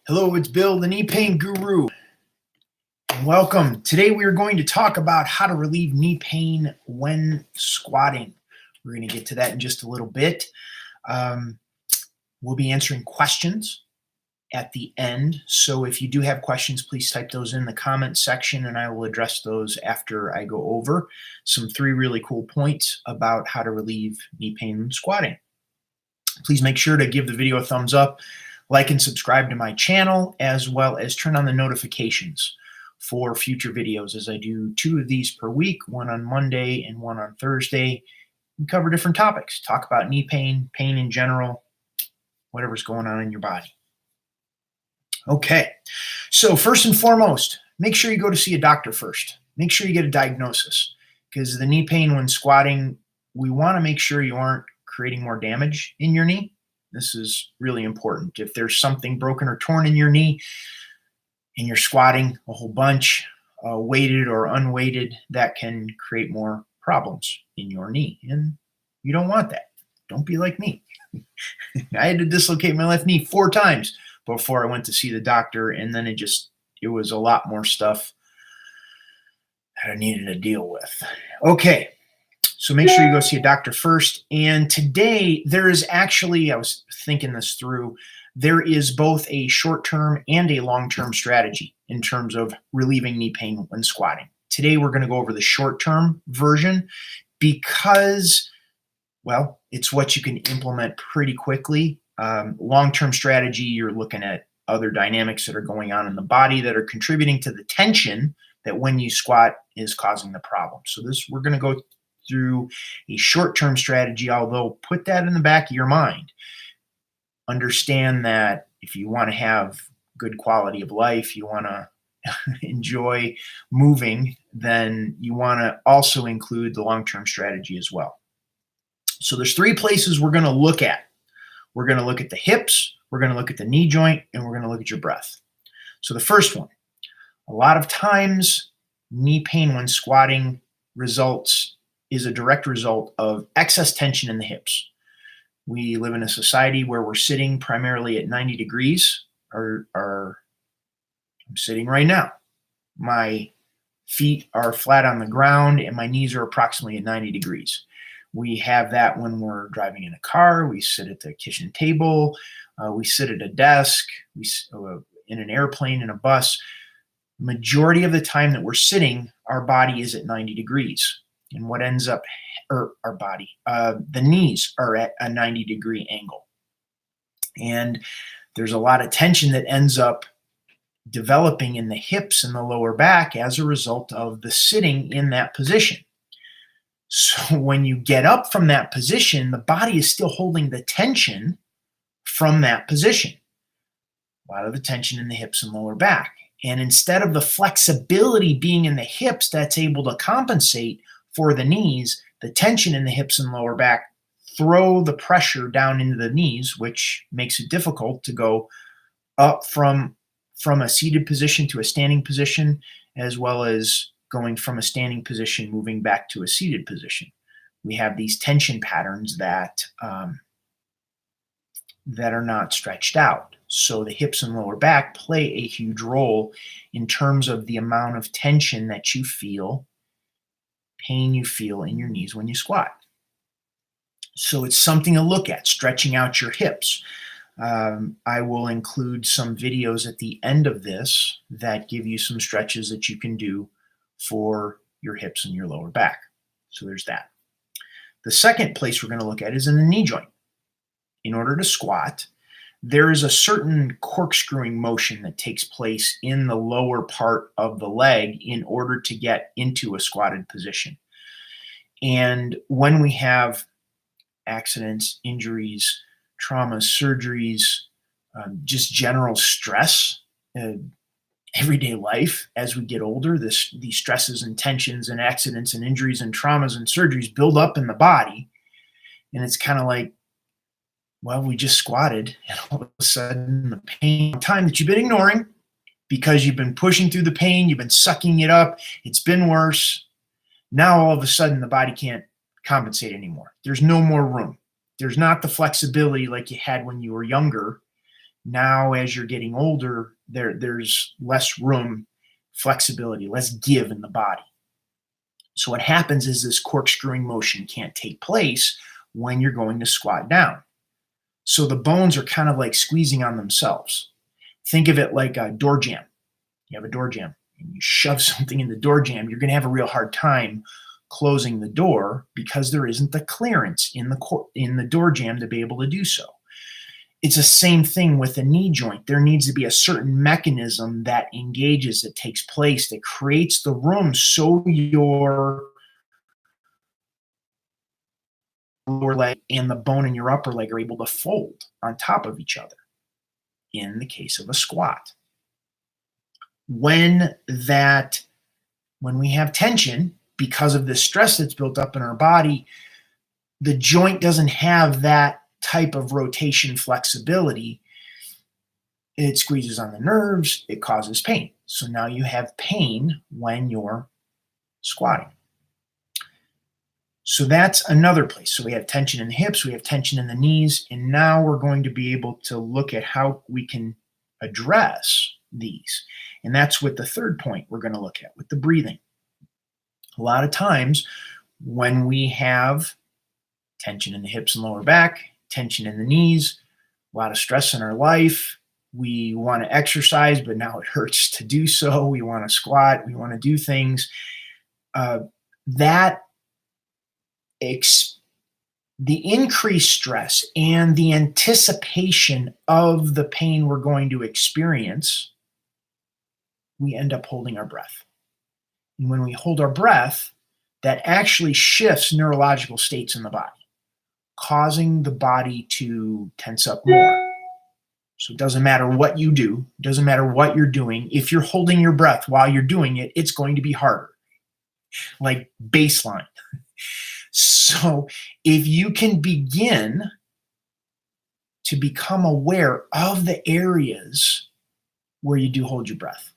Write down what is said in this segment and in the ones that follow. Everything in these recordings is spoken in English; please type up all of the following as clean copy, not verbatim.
Hello, it's Bill, the knee pain guru. Welcome. Today we are going to talk about how to relieve knee pain when squatting. We're going to get to that in just a little bit. We'll be answering questions at the end. So if you do have questions, please type those in the comment section and I will address those after I go over some 3 really cool points about how to relieve knee pain when squatting. Please make sure to give the video a thumbs up, like and subscribe to my channel, as well as turn on the notifications for future videos, as I do 2 of these per week, one on Monday and one on Thursday. We cover different topics, talk about knee pain, pain in general, whatever's going on in your body. Okay, so first and foremost, make sure you go to see a doctor first. Make sure you get a diagnosis, because the knee pain when squatting, we want to make sure you aren't creating more damage in your knee. This is really important. If there's something broken or torn in your knee and you're squatting a whole bunch, weighted or unweighted, that can create more problems in your knee. And you don't want that. Don't be like me. I had to dislocate my left knee 4 times before I went to see the doctor. And then it was a lot more stuff that I needed to deal with. Okay. So make sure you go see a doctor first. And today there is actually, I was thinking this through, there is both a short-term and a long-term strategy in terms of relieving knee pain when squatting. Today we're going to go over the short-term version because, well, it's what you can implement pretty quickly. Long-term strategy, you're looking at other dynamics that are going on in the body that are contributing to the tension that when you squat is causing the problem. So we're going to go through a short-term strategy, although put that in the back of your mind. Understand that if you want to have good quality of life, you want to enjoy moving, then you want to also include the long-term strategy as well. So there's 3 places we're going to look at. We're going to look at the hips, we're going to look at the knee joint, and we're going to look at your breath. So the first one, a lot of times knee pain when squatting is a direct result of excess tension in the hips. We live in a society where we're sitting primarily at 90 degrees. I'm sitting right now. My feet are flat on the ground and my knees are approximately at 90 degrees. We have that when we're driving in a car. We sit at the kitchen table. We sit at a desk. In an airplane, in a bus. Majority of the time that we're sitting, our body is at 90 degrees. And what ends up, the knees are at a 90-degree angle. And there's a lot of tension that ends up developing in the hips and the lower back as a result of the sitting in that position. So when you get up from that position, the body is still holding the tension from that position. A lot of the tension in the hips and lower back. And instead of the flexibility being in the hips that's able to compensate for the knees, the tension in the hips and lower back throw the pressure down into the knees, which makes it difficult to go up from a seated position to a standing position, as well as going from a standing position, moving back to a seated position. We have these tension patterns that are not stretched out. So the hips and lower back play a huge role in terms of the amount of tension that you feel, pain you feel in your knees when you squat. So it's something to look at, stretching out your hips. I will include some videos at the end of this that give you some stretches that you can do for your hips and your lower back. So there's that. The second place we're going to look at is in the knee joint. In order to squat, there is a certain corkscrewing motion that takes place in the lower part of the leg in order to get into a squatted position. And when we have accidents, injuries, traumas, surgeries, just general stress, everyday life as we get older, these stresses and tensions and accidents and injuries and traumas and surgeries build up in the body. And it's kind of like, well, we just squatted and all of a sudden the pain, time that you've been ignoring because you've been pushing through the pain, you've been sucking it up, it's been worse. Now all of a sudden the body can't compensate anymore. There's no more room. There's not the flexibility like you had when you were younger Now, as you're getting older, there's less room, flexibility, less give in the body. So what happens is this corkscrewing motion can't take place when you're going to squat down. So the bones are kind of like squeezing on themselves. Think of it like a door jamb. You have a door jamb and you shove something in the door jamb, you're going to have a real hard time closing the door because there isn't the clearance in the door jamb to be able to do so. It's the same thing with the knee joint. There needs to be a certain mechanism that engages, that takes place, that creates the room so your lower leg and the bone in your upper leg are able to fold on top of each other in the case of a squat. When we have tension, because of the stress that's built up in our body, the joint doesn't have that type of rotation flexibility. It squeezes on the nerves, it causes pain. So now you have pain when you're squatting. So that's another place. So we have tension in the hips, we have tension in the knees, and now we're going to be able to look at how we can address these. And that's with the third point we're going to look at, with the breathing. A lot of times when we have tension in the hips and lower back, tension in the knees, a lot of stress in our life, we want to exercise, but now it hurts to do so. We want to squat, we want to do things. The increased stress and the anticipation of the pain we're going to experience, we end up holding our breath. And when we hold our breath, that actually shifts neurological states in the body, causing the body to tense up more. So it doesn't matter what you do, it doesn't matter what you're doing. If you're holding your breath while you're doing it, it's going to be harder, like baseline. So if you can begin to become aware of the areas where you do hold your breath,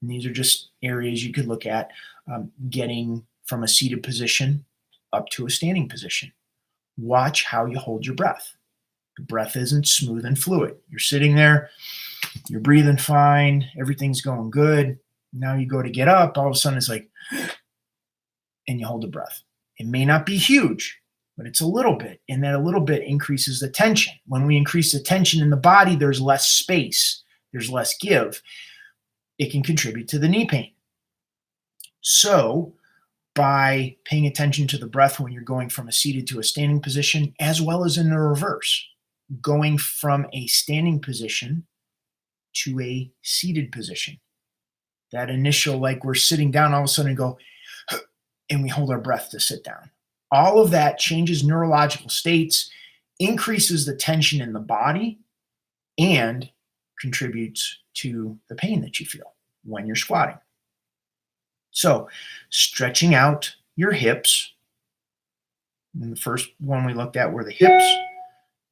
and these are just areas you could look at, getting from a seated position up to a standing position. Watch how you hold your breath. The breath isn't smooth and fluid. You're sitting there, you're breathing fine, everything's going good. Now you go to get up, all of a sudden it's like, and you hold the breath. It may not be huge, but it's a little bit, and that a little bit increases the tension. When we increase the tension in the body, there's less space, there's less give. It can contribute to the knee pain. So by paying attention to the breath when you're going from a seated to a standing position, as well as in the reverse, going from a standing position to a seated position. That initial, like we're sitting down, all of a sudden go, and we hold our breath to sit down. All of that changes neurological states, increases the tension in the body, and contributes to the pain that you feel when you're squatting. So stretching out your hips. And the first one we looked at were the hips.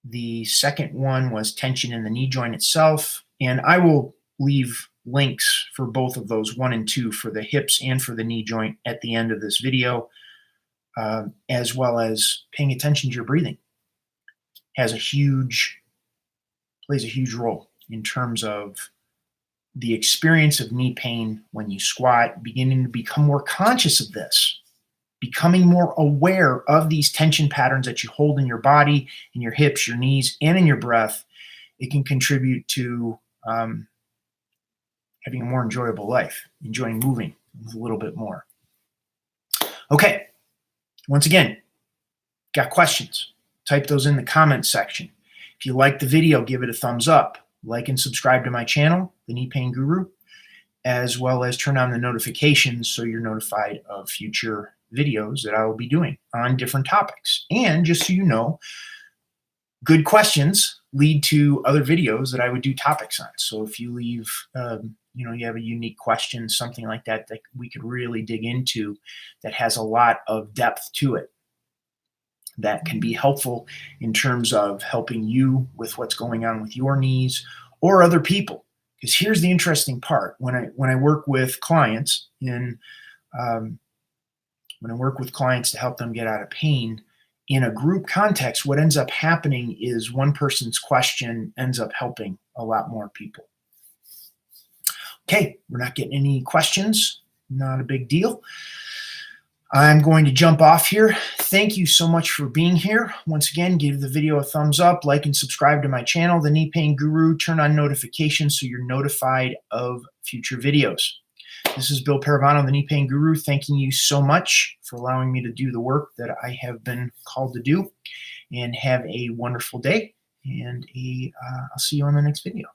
The second one was tension in the knee joint itself. And I will leave links for both of those, 1 and 2, for the hips and for the knee joint at the end of this video, as well as paying attention to your breathing. Plays a huge role in terms of the experience of knee pain when you squat, beginning to become more conscious of this, becoming more aware of these tension patterns that you hold in your body, in your hips, your knees, and in your breath. It can contribute to having a more enjoyable life, enjoying moving a little bit more. Okay, once again, got questions? Type those in the comments section. If you like the video, give it a thumbs up. Like and subscribe to my channel, The Knee Pain Guru, as well as turn on the notifications so you're notified of future videos that I will be doing on different topics. And just so you know, good questions lead to other videos that I would do topics on. So if you leave, you have a unique question, something like that, that we could really dig into, that has a lot of depth to it, that can be helpful in terms of helping you with what's going on with your knees or other people. Because here's the interesting part: when I work with clients when I work with clients to help them get out of pain in a group context, what ends up happening is one person's question ends up helping a lot more people. Okay, we're not getting any questions. Not a big deal. I'm going to jump off here. Thank you so much for being here. Once again, give the video a thumbs up, like and subscribe to my channel, The Knee Pain Guru. Turn on notifications so you're notified of future videos. This is Bill Paravano, The Knee Pain Guru, thanking you so much for allowing me to do the work that I have been called to do. And have a wonderful day. And I'll see you on the next video.